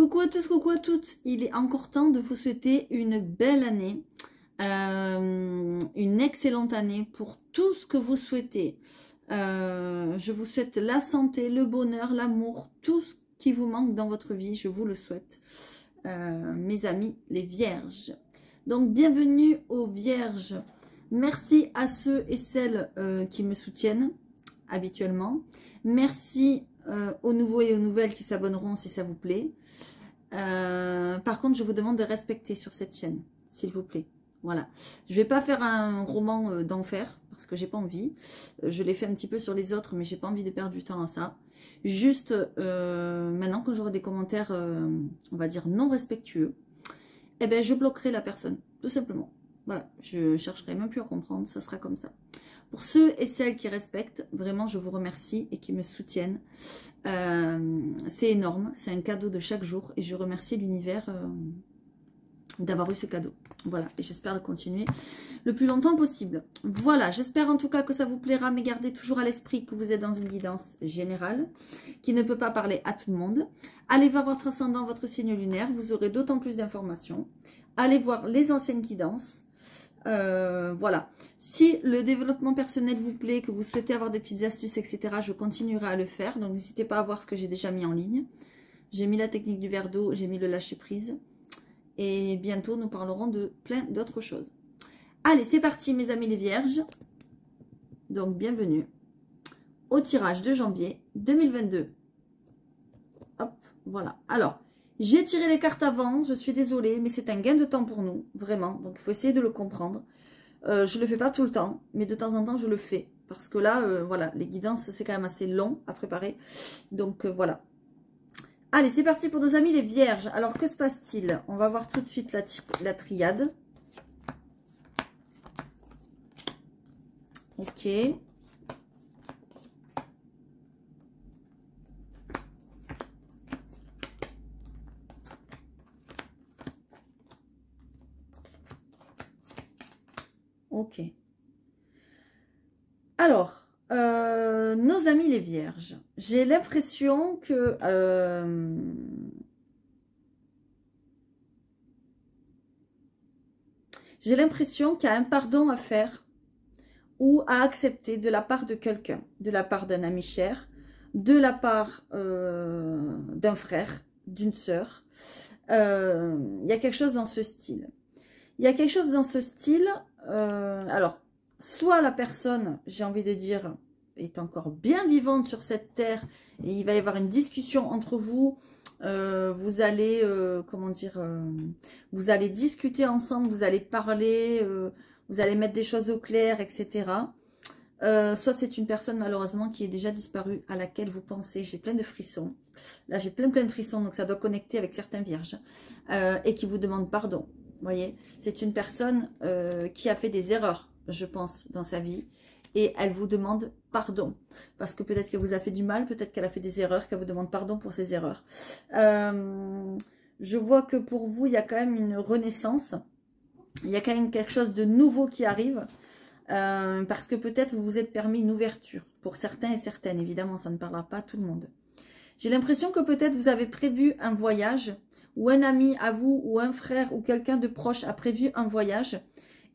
Coucou à tous, coucou à toutes. Il est encore temps de vous souhaiter une belle année, une excellente année pour tout ce que vous souhaitez. Je vous souhaite la santé, le bonheur, l'amour, tout ce qui vous manque dans votre vie, je vous le souhaite. Mes amis, les vierges. Donc, bienvenue aux vierges. Merci à ceux et celles qui me soutiennent habituellement. Merci aux nouveaux et aux nouvelles qui s'abonneront si ça vous plaît. Par contre, je vous demande de respecter sur cette chaîne, s'il vous plaît. Voilà. Je vais pas faire un roman d'enfer parce que j'ai pas envie. Je l'ai fait un petit peu sur les autres, mais j'ai pas envie de perdre du temps à ça. Juste maintenant, quand j'aurai des commentaires, on va dire non respectueux, eh ben je bloquerai la personne, tout simplement. Voilà. Je chercherai même plus à comprendre. Ça sera comme ça. Pour ceux et celles qui respectent, vraiment, je vous remercie et qui me soutiennent. C'est énorme, c'est un cadeau de chaque jour et je remercie l'univers d'avoir eu ce cadeau. Voilà, et j'espère le continuer le plus longtemps possible. Voilà, j'espère en tout cas que ça vous plaira, mais gardez toujours à l'esprit que vous êtes dans une guidance générale qui ne peut pas parler à tout le monde. Allez voir votre ascendant, votre signe lunaire, vous aurez d'autant plus d'informations. Allez voir les anciennes guidances. Voilà, si le développement personnel vous plaît, que vous souhaitez avoir des petites astuces, etc., je continuerai à le faire, donc n'hésitez pas à voir ce que j'ai déjà mis en ligne. J'ai mis la technique du verre d'eau, j'ai mis le lâcher prise, et bientôt nous parlerons de plein d'autres choses. Allez, c'est parti mes amis les vierges. Donc bienvenue au tirage de janvier 2022. Hop, voilà. Alors, j'ai tiré les cartes avant, je suis désolée, mais c'est un gain de temps pour nous, vraiment. Donc, il faut essayer de le comprendre. Je ne le fais pas tout le temps, mais de temps en temps, je le fais. Parce que là, voilà, les guidances, c'est quand même assez long à préparer. Donc, voilà. Allez, c'est parti pour nos amis les vierges. Alors, que se passe-t-il? On va voir tout de suite la triade. Ok. Ok. Alors, nos amis les vierges, j'ai l'impression que qu'il y a un pardon à faire ou à accepter de la part de quelqu'un, de la part d'un ami cher, de la part d'un frère, d'une sœur. Il y a quelque chose dans ce style. Il y a quelque chose dans ce style. Alors, soit la personne, j'ai envie de dire, est encore bien vivante sur cette terre et il va y avoir une discussion entre vous. Vous allez, comment dire, vous allez discuter ensemble, vous allez parler, vous allez mettre des choses au clair, etc. Soit c'est une personne malheureusement qui est déjà disparue, à laquelle vous pensez. J'ai plein de frissons. Là, j'ai plein de frissons, donc ça doit connecter avec certains vierges. Et qui vous demande pardon. Vous voyez, c'est une personne qui a fait des erreurs, je pense, dans sa vie. Et elle vous demande pardon. Parce que peut-être qu'elle vous a fait du mal, peut-être qu'elle a fait des erreurs, qu'elle vous demande pardon pour ses erreurs. Je vois que pour vous, il y a quand même une renaissance. Il y a quand même quelque chose de nouveau qui arrive. Parce que peut-être vous vous êtes permis une ouverture. Pour certains et certaines, évidemment, ça ne parlera pas à tout le monde. J'ai l'impression que peut-être vous avez prévu un voyage, ou un ami à vous, ou un frère, ou quelqu'un de proche a prévu un voyage.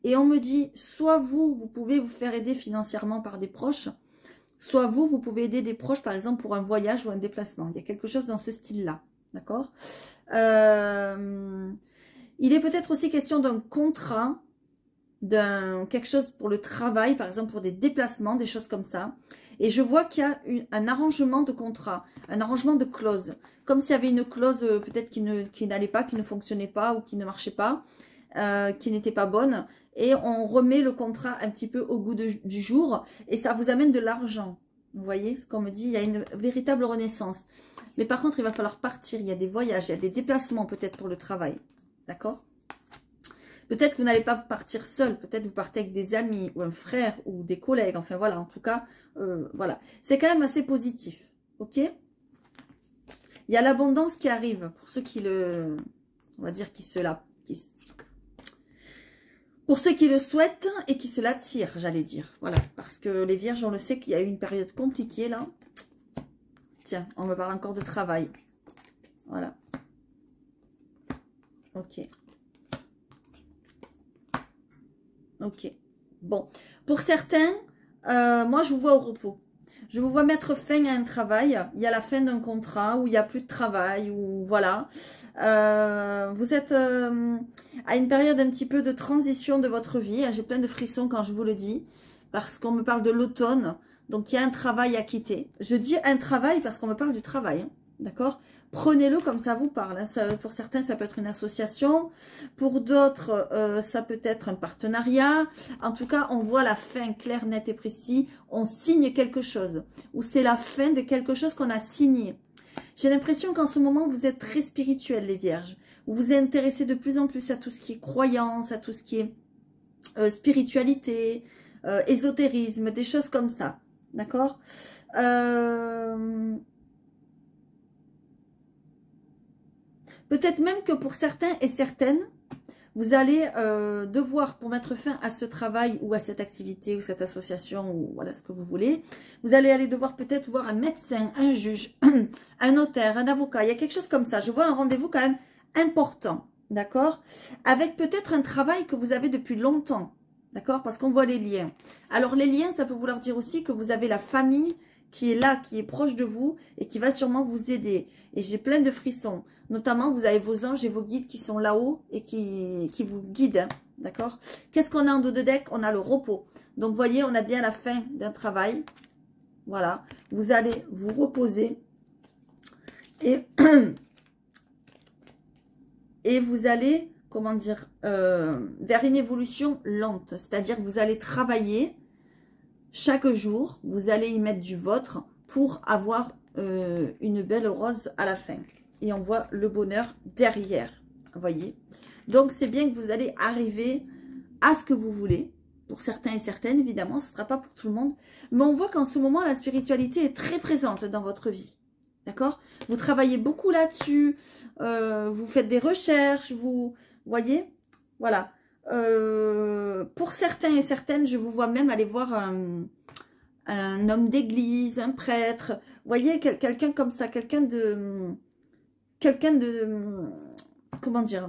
Et on me dit, soit vous pouvez vous faire aider financièrement par des proches, soit vous pouvez aider des proches, par exemple, pour un voyage ou un déplacement. Il y a quelque chose dans ce style-là, d'accord? Il est peut-être aussi question d'un contrat, quelque chose pour le travail, par exemple pour des déplacements, des choses comme ça. Et je vois qu'il y a un arrangement de contrat, un arrangement de clause. Comme s'il y avait une clause peut-être qui n'allait pas, qui ne fonctionnait pas ou qui ne marchait pas, qui n'était pas bonne. Et on remet le contrat un petit peu au goût du jour et ça vous amène de l'argent. Vous voyez, ce qu'on me dit, il y a une véritable renaissance. Mais par contre, il va falloir partir. Il y a des voyages, il y a des déplacements peut-être pour le travail. D'accord ? Peut-être que vous n'allez pas partir seul, peut-être vous partez avec des amis ou un frère ou des collègues. Enfin voilà, en tout cas, voilà. C'est quand même assez positif, ok? Il y a l'abondance qui arrive pour ceux qui le, on va dire, pour ceux qui le souhaitent et qui se l'attirent, j'allais dire. Voilà, parce que les vierges, on le sait qu'il y a eu une période compliquée là. Tiens, on me parle encore de travail. Voilà. Ok. Ok. Bon. Pour certains, moi, je vous vois au repos. Je vous vois mettre fin à un travail. Il y a la fin d'un contrat où il n'y a plus de travail. Ou voilà. Vous êtes à une période un petit peu de transition de votre vie. J'ai plein de frissons quand je vous le dis. Parce qu'on me parle de l'automne. Donc, il y a un travail à quitter. Je dis un travail parce qu'on me parle du travail. Hein, d'accord? Prenez-le comme ça vous parle. Hein. Ça, pour certains, ça peut être une association. Pour d'autres, ça peut être un partenariat. En tout cas, on voit la fin claire, nette et précis. On signe quelque chose. Ou c'est la fin de quelque chose qu'on a signé. J'ai l'impression qu'en ce moment, vous êtes très spirituels, les vierges. Vous vous intéressez de plus en plus à tout ce qui est croyance, à tout ce qui est spiritualité, ésotérisme, des choses comme ça. D'accord? Peut-être même que pour certains et certaines, vous allez devoir, pour mettre fin à ce travail ou à cette activité ou cette association ou voilà ce que vous voulez, vous allez aller devoir peut-être voir un médecin, un juge, un notaire, un avocat. Il y a quelque chose comme ça. Je vois un rendez-vous quand même important, d'accord? Avec peut-être un travail que vous avez depuis longtemps, d'accord? Parce qu'on voit les liens. Alors les liens, ça peut vouloir dire aussi que vous avez la famille qui est là, qui est proche de vous et qui va sûrement vous aider. Et j'ai plein de frissons. Notamment, vous avez vos anges et vos guides qui sont là-haut et qui vous guident. Hein, d'accord? Qu'est-ce qu'on a en dos de deck? On a le repos. Donc, vous voyez, on a bien la fin d'un travail. Voilà. Vous allez vous reposer. Et, et vous allez, comment dire, vers une évolution lente. C'est-à-dire que vous allez travailler chaque jour. Vous allez y mettre du vôtre pour avoir une belle rose à la fin. Et on voit le bonheur derrière, vous voyez. Donc, c'est bien que vous allez arriver à ce que vous voulez. Pour certains et certaines, évidemment, ce ne sera pas pour tout le monde. Mais on voit qu'en ce moment, la spiritualité est très présente dans votre vie. D'accord? Vous travaillez beaucoup là-dessus. Vous faites des recherches. Vous voyez? Voilà. Pour certains et certaines, je vous vois même aller voir un homme d'église, un prêtre. Vous voyez, quelqu'un comme ça, quelqu'un de, comment dire,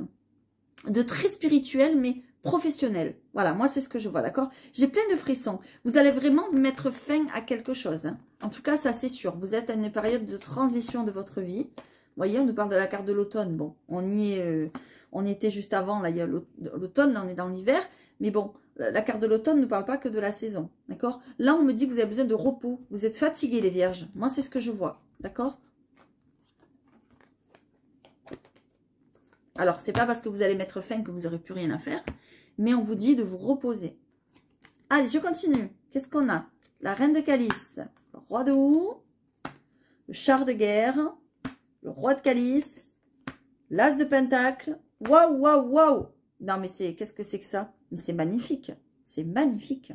de très spirituel, mais professionnel. Voilà, moi, c'est ce que je vois, d'accord? J'ai plein de frissons. Vous allez vraiment mettre fin à quelque chose. Hein. En tout cas, ça, c'est sûr. Vous êtes à une période de transition de votre vie. Vous voyez, on nous parle de la carte de l'automne. Bon, on y est, on y était juste avant. Là, il y a l'automne, là, on est dans l'hiver. Mais bon, la carte de l'automne ne parle pas que de la saison, d'accord? Là, on me dit que vous avez besoin de repos. Vous êtes fatigués, les vierges. Moi, c'est ce que je vois, d'accord? Alors, c'est pas parce que vous allez mettre fin que vous n'aurez plus rien à faire, mais on vous dit de vous reposer. Allez, je continue. Qu'est-ce qu'on a? La reine de calice, le roi de houx, le char de guerre, le roi de calice, l'as de pentacle. Waouh, waouh, waouh! Non, mais qu'est-ce que c'est que ça? Mais c'est magnifique. C'est magnifique.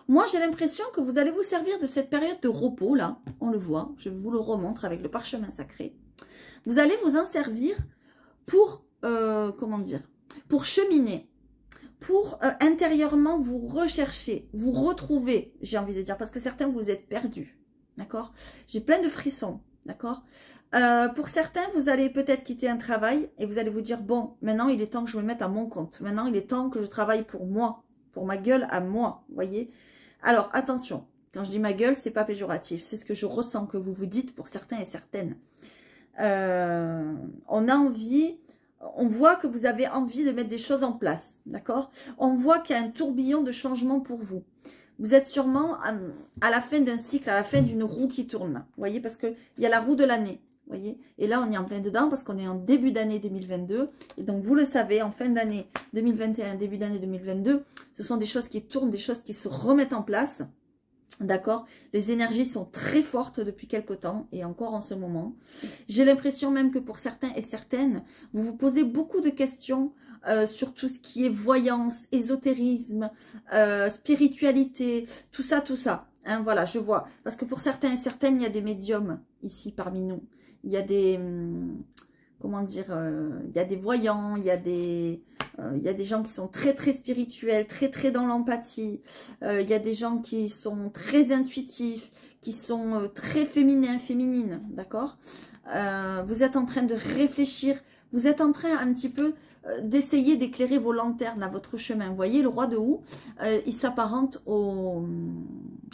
Moi, j'ai l'impression que vous allez vous servir de cette période de repos, là. On le voit. Je vous le remontre avec le parchemin sacré. Vous allez vous en servir pour, comment dire, pour cheminer, pour intérieurement vous rechercher, vous retrouver, j'ai envie de dire, parce que certains vous êtes perdus, d'accord? J'ai plein de frissons, d'accord? Pour certains, vous allez peut-être quitter un travail et vous allez vous dire, bon, maintenant il est temps que je me mette à mon compte, maintenant il est temps que je travaille pour moi, pour ma gueule à moi, vous voyez? Alors, attention, quand je dis ma gueule, c'est pas péjoratif, c'est ce que je ressens que vous vous dites pour certains et certaines. On a envie, on voit que vous avez envie de mettre des choses en place, d'accord? On voit qu'il y a un tourbillon de changement pour vous. Vous êtes sûrement à la fin d'un cycle, à la fin d'une roue qui tourne, vous voyez, parce qu'il y a la roue de l'année, vous voyez? Et là, on est en plein dedans parce qu'on est en début d'année 2022. Et donc, vous le savez, en fin d'année 2021, début d'année 2022, ce sont des choses qui tournent, des choses qui se remettent en place. D'accord? Les énergies sont très fortes depuis quelque temps et encore en ce moment. J'ai l'impression même que pour certains et certaines, vous vous posez beaucoup de questions sur tout ce qui est voyance, ésotérisme, spiritualité, tout ça, tout ça. Hein, voilà, je vois. Parce que pour certains et certaines, il y a des médiums ici parmi nous. Il y a des, comment dire, il y a des voyants, il y a des, Il y a des gens qui sont très très spirituels, très très dans l'empathie. Il y a des gens qui sont très intuitifs, qui sont très féminins, féminines, d'accord? Vous êtes en train de réfléchir, vous êtes en train un petit peu d'essayer d'éclairer vos lanternes à votre chemin. Vous voyez, le roi de houx, il s'apparente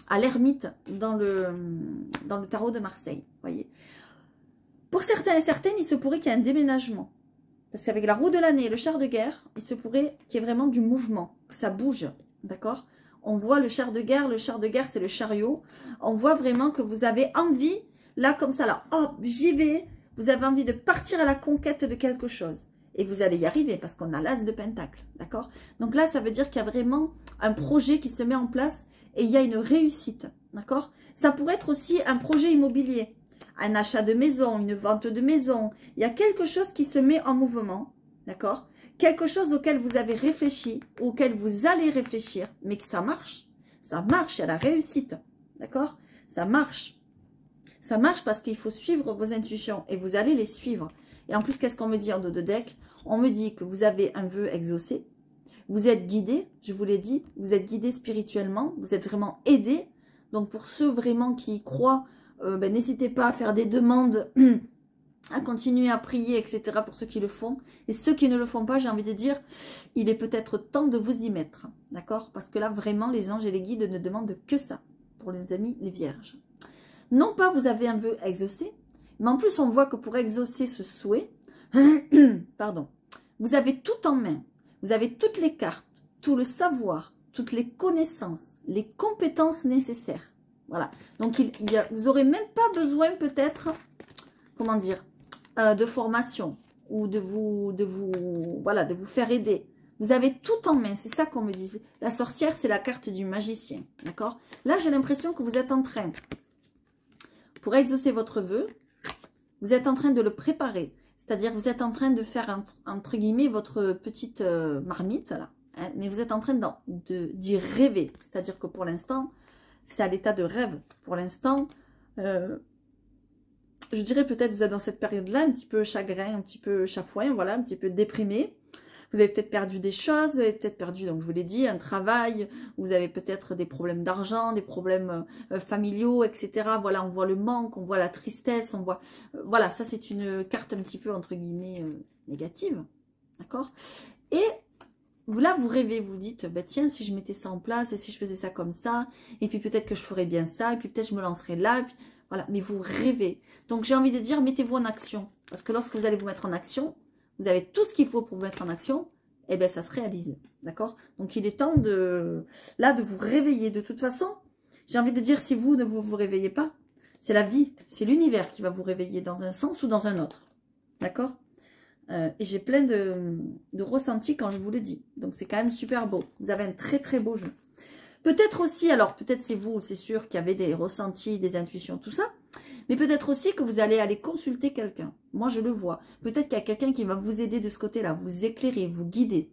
à l'ermite dans le tarot de Marseille. Voyez. Pour certains et certaines, il se pourrait qu'il y ait un déménagement. Parce qu'avec la roue de l'année et le char de guerre, il se pourrait qu'il y ait vraiment du mouvement, que ça bouge, d'accord? On voit le char de guerre c'est le chariot. On voit vraiment que vous avez envie, là comme ça, là, hop, j'y vais. Vous avez envie de partir à la conquête de quelque chose. Et vous allez y arriver parce qu'on a l'as de pentacle, d'accord? Donc là, ça veut dire qu'il y a vraiment un projet qui se met en place et il y a une réussite, d'accord? Ça pourrait être aussi un projet immobilier. Un achat de maison, une vente de maison. Il y a quelque chose qui se met en mouvement, d'accord? Quelque chose auquel vous avez réfléchi, auquel vous allez réfléchir, mais que ça marche. Ça marche, il y a la réussite, d'accord? Ça marche. Ça marche parce qu'il faut suivre vos intuitions et vous allez les suivre. Et en plus, qu'est-ce qu'on me dit en dos de deck? On me dit que vous avez un vœu exaucé. Vous êtes guidé, je vous l'ai dit, vous êtes guidé spirituellement, vous êtes vraiment aidé. Donc pour ceux vraiment qui y croient, n'hésitez pas à faire des demandes, à continuer à prier, etc. pour ceux qui le font. Et ceux qui ne le font pas, j'ai envie de dire, il est peut-être temps de vous y mettre. D'accord? Parce que là, vraiment, les anges et les guides ne demandent que ça. Pour les amis, les vierges. Non pas vous avez un vœu exaucé, mais en plus, on voit que pour exaucer ce souhait, pardon, vous avez tout en main. Vous avez toutes les cartes, tout le savoir, toutes les connaissances, les compétences nécessaires. Voilà. Donc, vous n'aurez même pas besoin peut-être, comment dire, de formation ou de vous faire aider. Vous avez tout en main. C'est ça qu'on me dit. La sorcière, c'est la carte du magicien. D'accord? Là, j'ai l'impression que vous êtes en train, pour exaucer votre vœu, vous êtes en train de le préparer. C'est-à-dire, vous êtes en train de faire, entre guillemets, votre petite marmite, là. Hein, mais vous êtes en train d'y rêver. C'est-à-dire que pour l'instant, c'est à l'état de rêve. Pour l'instant, je dirais peut-être vous êtes dans cette période-là, un petit peu chagrin, un petit peu chafouin, voilà, un petit peu déprimé. Vous avez peut-être perdu des choses, vous avez peut-être perdu, donc je vous l'ai dit, un travail, vous avez peut-être des problèmes d'argent, des problèmes familiaux, etc. Voilà, on voit le manque, on voit la tristesse, on voit... voilà, ça c'est une carte un petit peu, entre guillemets, négative, d'accord? Et là, vous rêvez, vous dites, bah, tiens, si je mettais ça en place, et si je faisais ça comme ça, et puis peut-être que je ferais bien ça, et puis peut-être je me lancerais là, et puis... voilà, mais vous rêvez. Donc j'ai envie de dire, mettez-vous en action, parce que lorsque vous allez vous mettre en action, vous avez tout ce qu'il faut pour vous mettre en action, et bien ça se réalise, d'accord? Donc il est temps de vous réveiller. De toute façon, j'ai envie de dire, si vous ne vous réveillez pas, c'est la vie, c'est l'univers qui va vous réveiller dans un sens ou dans un autre, d'accord? Et j'ai plein de ressentis quand je vous le dis, donc c'est quand même super beau. Vous avez un très très beau jeu. Peut-être aussi, alors peut-être c'est vous, c'est sûr, qui avez des ressentis, des intuitions, tout ça. Mais peut-être aussi que vous allez aller consulter quelqu'un. Moi, je le vois. Peut-être qu'il y a quelqu'un qui va vous aider de ce côté-là, vous éclairer, vous guider.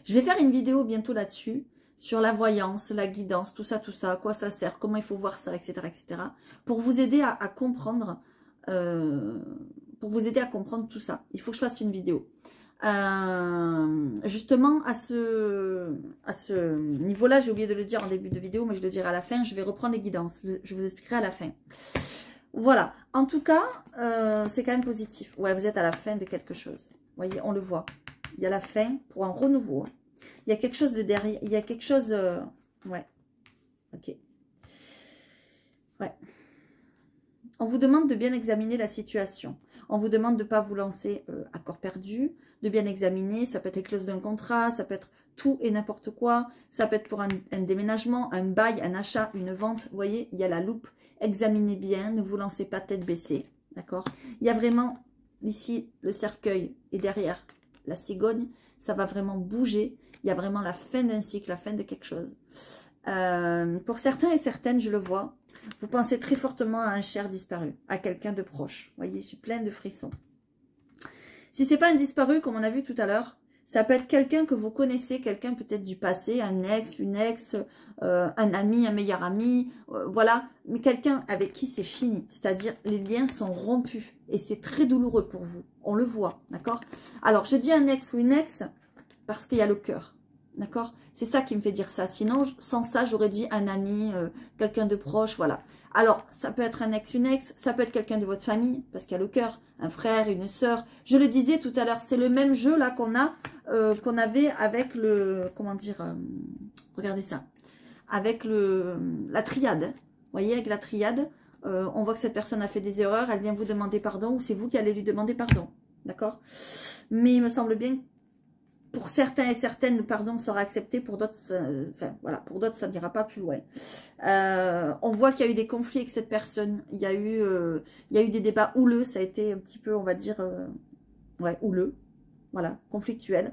Je vais faire une vidéo bientôt là-dessus, sur la voyance, la guidance, tout ça, à quoi ça sert, comment il faut voir ça, etc. etc. pour vous aider à comprendre, tout ça. Il faut que je fasse une vidéo. Justement à ce niveau-là, j'ai oublié de le dire en début de vidéo, mais je le dirai à la fin. Je vais reprendre les guidances, je vous expliquerai à la fin. Voilà, en tout cas, c'est quand même positif. Ouais, vous êtes à la fin de quelque chose. Vous voyez, on le voit. Il y a la fin pour un renouveau. Il y a quelque chose de derrière. Il y a quelque chose... ouais. Ok. Ouais. On vous demande de bien examiner la situation. On vous demande de ne pas vous lancer à corps perdu, de bien examiner. Ça peut être les clauses d'un contrat, ça peut être tout et n'importe quoi. Ça peut être pour un déménagement, un bail, un achat, une vente. Vous voyez, il y a la loupe. Examinez bien, ne vous lancez pas tête baissée. D'accord? Il y a vraiment ici le cercueil et derrière la cigogne. Ça va vraiment bouger. Il y a vraiment la fin d'un cycle, la fin de quelque chose. Pour certains et certaines, je le vois. Vous pensez très fortement à un cher disparu, à quelqu'un de proche. Vous voyez, je suis pleine de frissons. Si ce n'est pas un disparu, comme on a vu tout à l'heure, ça peut être quelqu'un que vous connaissez, quelqu'un peut-être du passé, un ex, une ex, un ami, un meilleur ami, voilà. Mais quelqu'un avec qui c'est fini, c'est-à-dire les liens sont rompus. Et c'est très douloureux pour vous, on le voit, d'accord? Alors, je dis un ex ou une ex, parce qu'il y a le cœur. D'accord? C'est ça qui me fait dire ça. Sinon, sans ça, j'aurais dit un ami, quelqu'un de proche, voilà. Alors, ça peut être un ex, une ex, ça peut être quelqu'un de votre famille, parce qu'il y a le cœur, un frère, une sœur. Je le disais tout à l'heure, c'est le même jeu là qu'on avait avec le, comment dire, regardez ça, avec la triade. Vous voyez, avec la triade, on voit que cette personne a fait des erreurs, elle vient vous demander pardon, ou c'est vous qui allez lui demander pardon. D'accord? Mais il me semble bien que pour certains et certaines, le pardon sera accepté. Pour d'autres, enfin, voilà, pour d'autres, ça n'ira pas plus loin. On voit qu'il y a eu des conflits avec cette personne. Il y a eu des débats houleux. Ça a été un petit peu, on va dire, ouais, houleux. Voilà, conflictuel.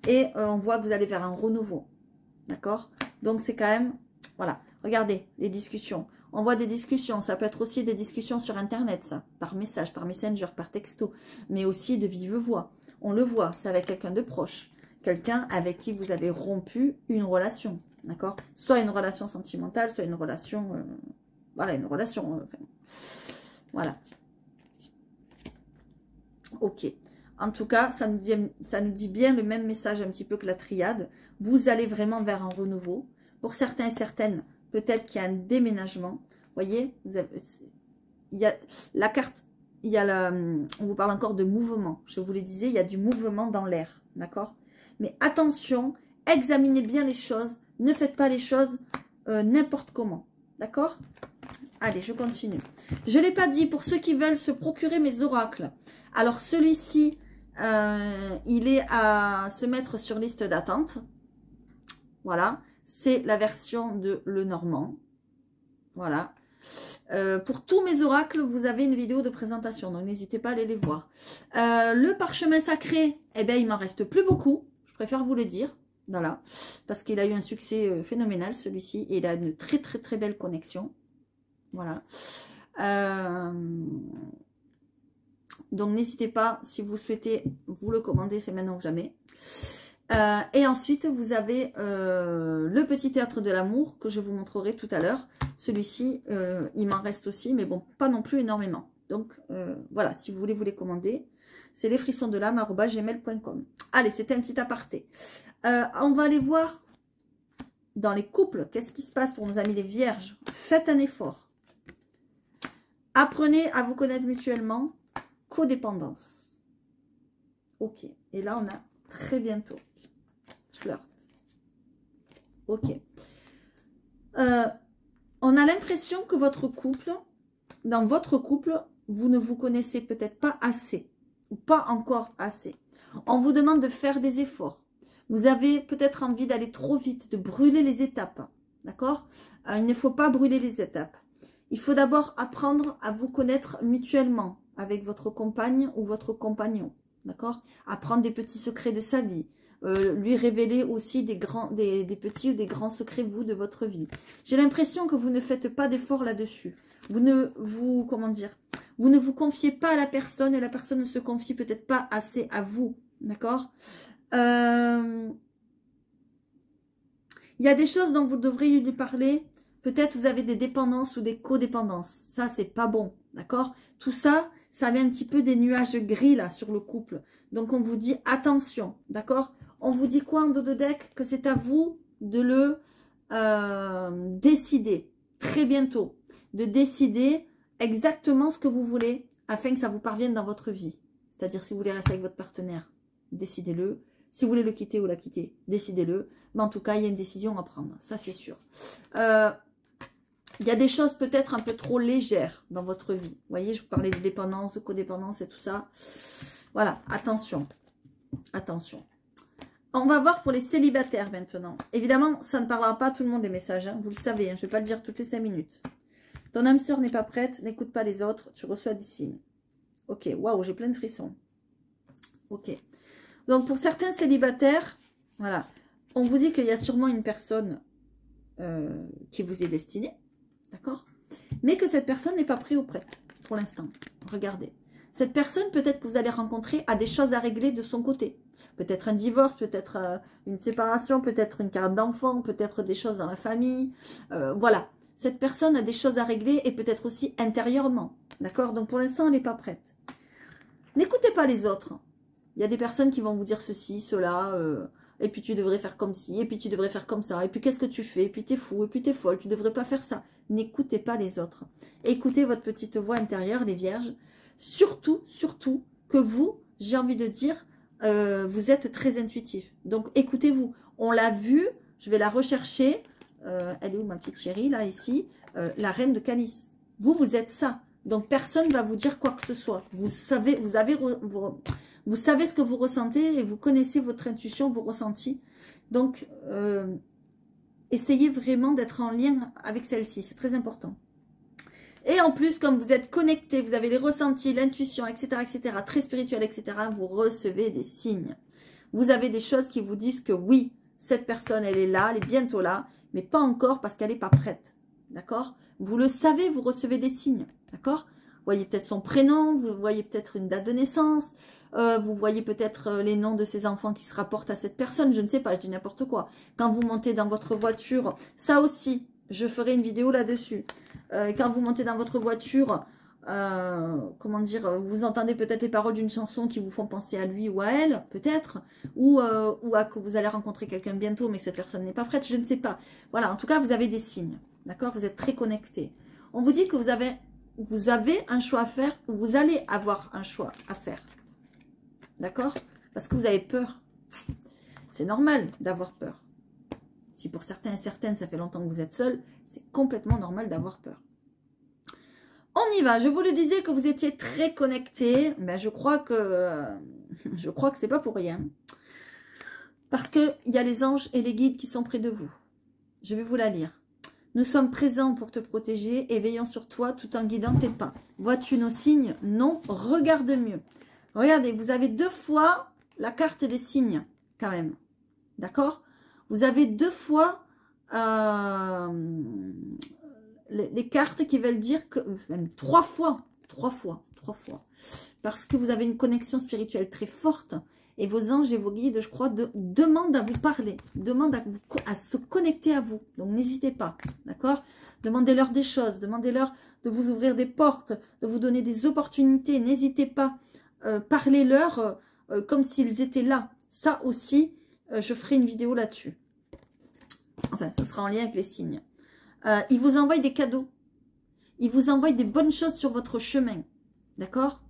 Et on voit que vous allez vers un renouveau. D'accord? Donc, c'est quand même, voilà. Regardez, les discussions. On voit des discussions. Ça peut être aussi des discussions sur Internet, ça. Par message, par messenger, par texto. Mais aussi de vive voix. On le voit, c'est avec quelqu'un de proche. Quelqu'un avec qui vous avez rompu une relation, d'accord? Soit une relation sentimentale, soit une relation... voilà, une relation... enfin, voilà. Ok. En tout cas, ça nous dit bien le même message un petit peu que la triade. Vous allez vraiment vers un renouveau. Pour certains et certaines, peut-être qu'il y a un déménagement. Vous voyez, il y a la carte... on vous parle encore de mouvement. Je vous le disais, il y a du mouvement dans l'air. D'accord? Mais attention, examinez bien les choses. Ne faites pas les choses n'importe comment. D'accord? Allez, je continue. Je ne l'ai pas dit, pour ceux qui veulent se procurer mes oracles. Alors, celui-ci, il est à se mettre sur liste d'attente. Voilà. C'est la version de Lenormand. Voilà. Pour tous mes oracles, vous avez une vidéo de présentation, donc n'hésitez pas à aller les voir. Le parchemin sacré, eh bien, il m'en reste plus beaucoup, je préfère vous le dire, voilà, parce qu'il a eu un succès phénoménal, celui-ci, et il a une très très très belle connexion, voilà. Donc n'hésitez pas, si vous souhaitez vous le commander, c'est maintenant ou jamais. Et ensuite, vous avez le petit théâtre de l'amour que je vous montrerai tout à l'heure. Celui-ci, il m'en reste aussi, mais bon, pas non plus énormément. Donc, voilà, si vous voulez vous les commander, c'est lesfrissonsdelame@gmail.com. Allez, c'était un petit aparté. On va aller voir dans les couples, qu'est-ce qui se passe pour nos amis les vierges. Faites un effort. Apprenez à vous connaître mutuellement. Codépendance. Ok, et là, on a très bientôt. Flirt. Ok. On a l'impression que votre couple, dans votre couple, vous ne vous connaissez peut-être pas assez. Ou pas encore assez. On vous demande de faire des efforts. Vous avez peut-être envie d'aller trop vite, de brûler les étapes. D'accord? Il ne faut pas brûler les étapes. Il faut d'abord apprendre à vous connaître mutuellement avec votre compagne ou votre compagnon. D'accord? Apprendre des petits secrets de sa vie. Lui révéler aussi des petits ou des grands secrets, vous, de votre vie. J'ai l'impression que vous ne faites pas d'efforts là-dessus. Comment dire, vous ne vous confiez pas à la personne et la personne ne se confie peut-être pas assez à vous. D'accord? Il y a des choses dont vous devriez lui parler. Peut-être vous avez des dépendances ou des codépendances. Ça, c'est pas bon. D'accord? Tout ça, ça vient un petit peu des nuages gris là sur le couple. Donc, on vous dit attention. D'accord? On vous dit quoi en dos de deck? Que c'est à vous de le décider très bientôt. De décider exactement ce que vous voulez afin que ça vous parvienne dans votre vie. C'est-à-dire si vous voulez rester avec votre partenaire, décidez-le. Si vous voulez le quitter ou la quitter, décidez-le. Mais en tout cas, il y a une décision à prendre. Ça, c'est sûr. Il y a des choses peut-être un peu trop légères dans votre vie. Vous voyez, je vous parlais de dépendance, de codépendance et tout ça. Voilà, attention. Attention. On va voir pour les célibataires maintenant. Évidemment, ça ne parlera pas à tout le monde des messages. Hein. Vous le savez, hein, je ne vais pas le dire toutes les 5 minutes. Ton âme sœur n'est pas prête, n'écoute pas les autres, tu reçois des signes. Ok, waouh, j'ai plein de frissons. Ok. Donc, pour certains célibataires, voilà, on vous dit qu'il y a sûrement une personne qui vous est destinée, d'accord? Mais que cette personne n'est pas prête ou prête pour l'instant. Regardez. Cette personne, peut-être que vous allez rencontrer, a des choses à régler de son côté. Peut-être un divorce, peut-être une séparation, peut-être une carte d'enfant, peut-être des choses dans la famille. Voilà. Cette personne a des choses à régler et peut-être aussi intérieurement. D'accord? Donc, pour l'instant, elle n'est pas prête. N'écoutez pas les autres. Il y a des personnes qui vont vous dire ceci, cela. et puis tu devrais faire comme ci, et puis tu devrais faire comme ça, et puis qu'est-ce que tu fais, et puis t'es fou, et puis t'es folle, tu devrais pas faire ça. N'écoutez pas les autres. Écoutez votre petite voix intérieure, les vierges. Surtout, surtout, que vous, j'ai envie de dire, vous êtes très intuitif. Donc écoutez-vous. On l'a vu, je vais la rechercher. Elle est où ma petite chérie, là, ici, la reine de calice. Vous, vous êtes ça. Donc, personne ne va vous dire quoi que ce soit. Vous savez, vous savez ce que vous ressentez et vous connaissez votre intuition, vos ressentis. Donc, essayez vraiment d'être en lien avec celle-ci. C'est très important. Et en plus, comme vous êtes connecté, vous avez les ressentis, l'intuition, etc., très spirituel, etc., vous recevez des signes. Vous avez des choses qui vous disent que oui, cette personne, elle est là, elle est bientôt là, mais pas encore parce qu'elle n'est pas prête. D'accord? Vous le savez, vous recevez des signes. D'accord? Vous voyez peut-être son prénom, vous voyez peut-être une date de naissance, vous voyez peut-être les noms de ses enfants qui se rapportent à cette personne, je ne sais pas, je dis n'importe quoi. Quand vous montez dans votre voiture, ça aussi, je ferai une vidéo là-dessus. Quand vous montez dans votre voiture, comment dire, vous entendez peut-être les paroles d'une chanson qui vous font penser à lui ou à elle, peut-être, ou à que vous allez rencontrer quelqu'un bientôt, mais que cette personne n'est pas prête, je ne sais pas. Voilà, en tout cas, vous avez des signes, d'accord? Vous êtes très connecté. On vous dit que vous avez un choix à faire, ou vous allez avoir un choix à faire, d'accord? Parce que vous avez peur. C'est normal d'avoir peur. Si pour certains et certaines, ça fait longtemps que vous êtes seul, c'est complètement normal d'avoir peur. On y va. Je vous le disais que vous étiez très connectés. Ben, je crois que c'est pas pour rien. Parce qu'il y a les anges et les guides qui sont près de vous. Je vais vous la lire. Nous sommes présents pour te protéger et veillons sur toi tout en guidant tes pas. Vois-tu nos signes? Non. Regarde mieux. Regardez, vous avez 2 fois la carte des signes, quand même. D'accord? Vous avez 2 fois les cartes qui veulent dire que... Même 3 fois. Parce que vous avez une connexion spirituelle très forte. Et vos anges et vos guides, je crois, demandent à vous parler. Demandent à se connecter à vous. Donc, n'hésitez pas. D'accord? Demandez-leur des choses. Demandez-leur de vous ouvrir des portes. De vous donner des opportunités. N'hésitez pas. Parlez-leur comme s'ils étaient là. Ça aussi, je ferai une vidéo là-dessus. Enfin, ça sera en lien avec les signes. Ils vous envoient des cadeaux. Ils vous envoient des bonnes choses sur votre chemin. D'accord?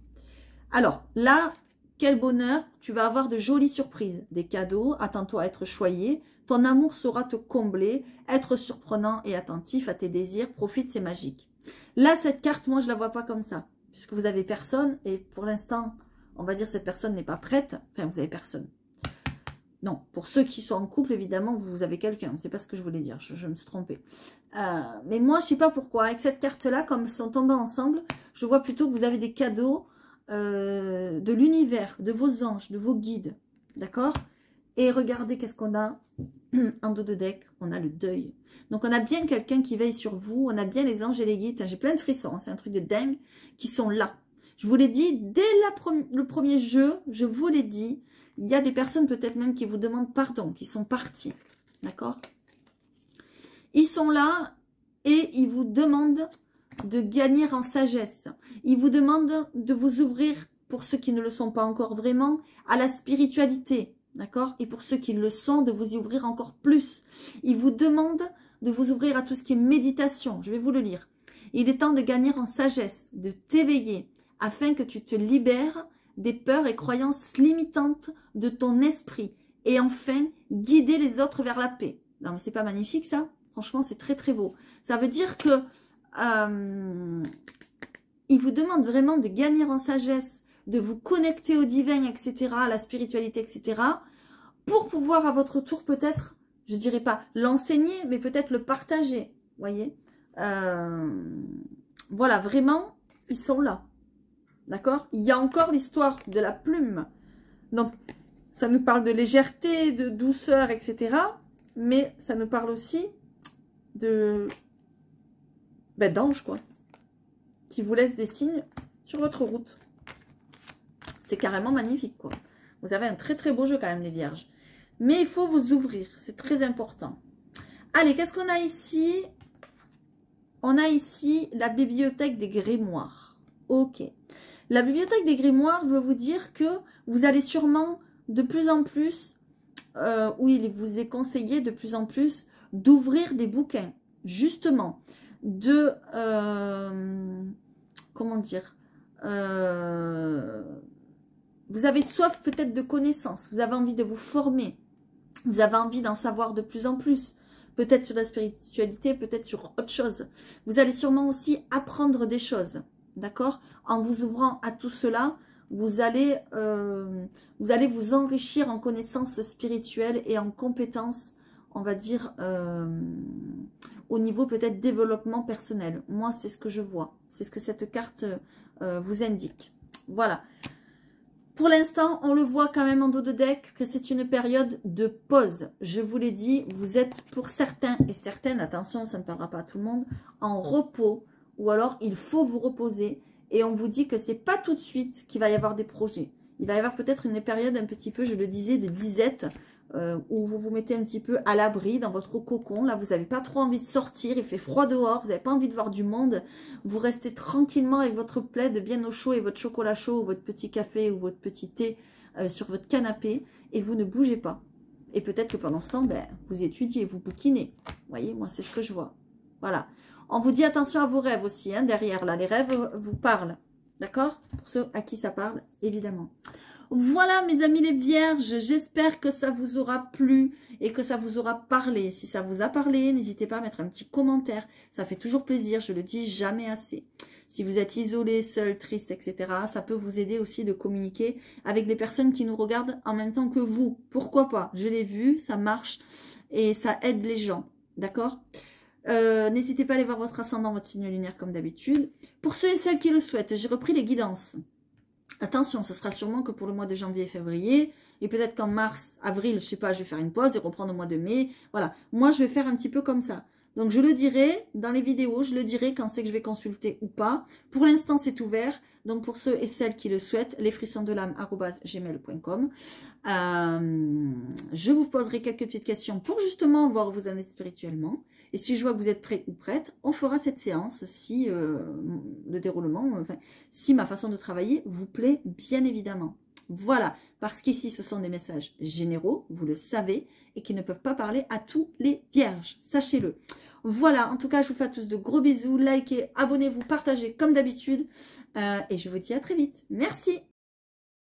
Alors, là, quel bonheur. Tu vas avoir de jolies surprises. Des cadeaux. Attends-toi à être choyé. Ton amour saura te combler. Être surprenant et attentif à tes désirs. Profite, c'est magique. Là, cette carte, moi, je ne la vois pas comme ça. Puisque vous avez personne. Et pour l'instant, on va dire que cette personne n'est pas prête. Enfin, vous avez personne. Non, pour ceux qui sont en couple, évidemment, vous avez quelqu'un. C'est pas ce que je voulais dire, je me suis trompée. Mais moi, je sais pas pourquoi. Avec cette carte-là, comme ils sont tombés ensemble, je vois plutôt que vous avez des cadeaux de l'univers, de vos anges, de vos guides. D'accord? Et regardez, qu'est-ce qu'on a en dos de deck? On a le deuil. Donc, on a bien quelqu'un qui veille sur vous. On a bien les anges et les guides. J'ai plein de frissons. C'est un truc de dingue qui sont là. Je vous l'ai dit, dès le premier jeu, je vous l'ai dit, il y a des personnes peut-être même qui vous demandent pardon, qui sont partis. D'accord? Ils sont là et ils vous demandent de gagner en sagesse. Ils vous demandent de vous ouvrir, pour ceux qui ne le sont pas encore vraiment, à la spiritualité. D'accord? Et pour ceux qui le sont, de vous y ouvrir encore plus. Ils vous demandent de vous ouvrir à tout ce qui est méditation. Je vais vous le lire. Il est temps de gagner en sagesse, de t'éveiller, afin que tu te libères des peurs et croyances limitantes de ton esprit. Et enfin, guider les autres vers la paix. Non, mais c'est pas magnifique, ça? Franchement, c'est très, très beau. Ça veut dire que il vous demande vraiment de gagner en sagesse, de vous connecter au divin, etc., à la spiritualité, etc., pour pouvoir, à votre tour, peut-être, je dirais pas l'enseigner, mais peut-être le partager. Vous voyez? Voilà, vraiment, ils sont là. D'accord? Il y a encore l'histoire de la plume. Donc, ça nous parle de légèreté, de douceur, etc. Mais ça nous parle aussi d'anges, quoi. Qui vous laissent des signes sur votre route. C'est carrément magnifique, quoi. Vous avez un très, très beau jeu, quand même, les vierges. Mais il faut vous ouvrir. C'est très important. Allez, qu'est-ce qu'on a ici? On a ici la bibliothèque des grimoires. Ok. La bibliothèque des grimoires veut vous dire que vous allez sûrement de plus en plus où il vous est conseillé de plus en plus d'ouvrir des bouquins, justement, de, comment dire, vous avez soif peut-être de connaissances, vous avez envie de vous former, vous avez envie d'en savoir de plus en plus, peut-être sur la spiritualité, peut-être sur autre chose. Vous allez sûrement aussi apprendre des choses, d'accord? En vous ouvrant à tout cela, vous allez vous enrichir en connaissances spirituelles et en compétences, on va dire, au niveau peut-être développement personnel. Moi, c'est ce que je vois. C'est ce que cette carte vous indique. Voilà. Pour l'instant, on le voit quand même en dos de deck que c'est une période de pause. Je vous l'ai dit, vous êtes pour certains et certaines, attention, ça ne parlera pas à tout le monde, en repos, ou alors il faut vous reposer. Et on vous dit que c'est pas tout de suite qu'il va y avoir des projets. Il va y avoir peut-être une période un petit peu, je le disais, de disette, où vous vous mettez un petit peu à l'abri dans votre cocon. Là, vous n'avez pas trop envie de sortir, il fait froid dehors, vous n'avez pas envie de voir du monde. Vous restez tranquillement avec votre plaid bien au chaud et votre chocolat chaud, ou votre petit café ou votre petit thé sur votre canapé et vous ne bougez pas. Et peut-être que pendant ce temps, ben, vous étudiez, vous bouquinez. Vous voyez, moi, c'est ce que je vois. Voilà. On vous dit attention à vos rêves aussi, hein, derrière là. Les rêves vous parlent. D'accord? Pour ceux à qui ça parle, évidemment. Voilà mes amis les vierges, j'espère que ça vous aura plu et que ça vous aura parlé. Si ça vous a parlé, n'hésitez pas à mettre un petit commentaire. Ça fait toujours plaisir, je le dis jamais assez. Si vous êtes isolé, seul, triste, etc., ça peut vous aider aussi de communiquer avec les personnes qui nous regardent en même temps que vous. Pourquoi pas? Je l'ai vu, ça marche et ça aide les gens. D'accord? N'hésitez pas à aller voir votre ascendant, votre signe lunaire comme d'habitude. Pour ceux et celles qui le souhaitent, j'ai repris les guidances. Attention, ça sera sûrement que pour le mois de janvier et février. Et peut-être qu'en mars, avril, je sais pas, je vais faire une pause et reprendre au mois de mai. Voilà. Moi, je vais faire un petit peu comme ça. Donc, je le dirai dans les vidéos. Je le dirai quand c'est que je vais consulter ou pas. Pour l'instant, c'est ouvert. Donc, pour ceux et celles qui le souhaitent, lesfrissonsdelame@gmail.com. Je vous poserai quelques petites questions pour justement voir où vous en êtes spirituellement. Et si je vois que vous êtes prêt ou prête, on fera cette séance si le déroulement, enfin, si ma façon de travailler vous plaît, bien évidemment. Voilà, parce qu'ici, ce sont des messages généraux, vous le savez, et qui ne peuvent pas parler à tous les vierges, sachez-le. Voilà, en tout cas, je vous fais à tous de gros bisous, likez, abonnez-vous, partagez comme d'habitude, et je vous dis à très vite. Merci.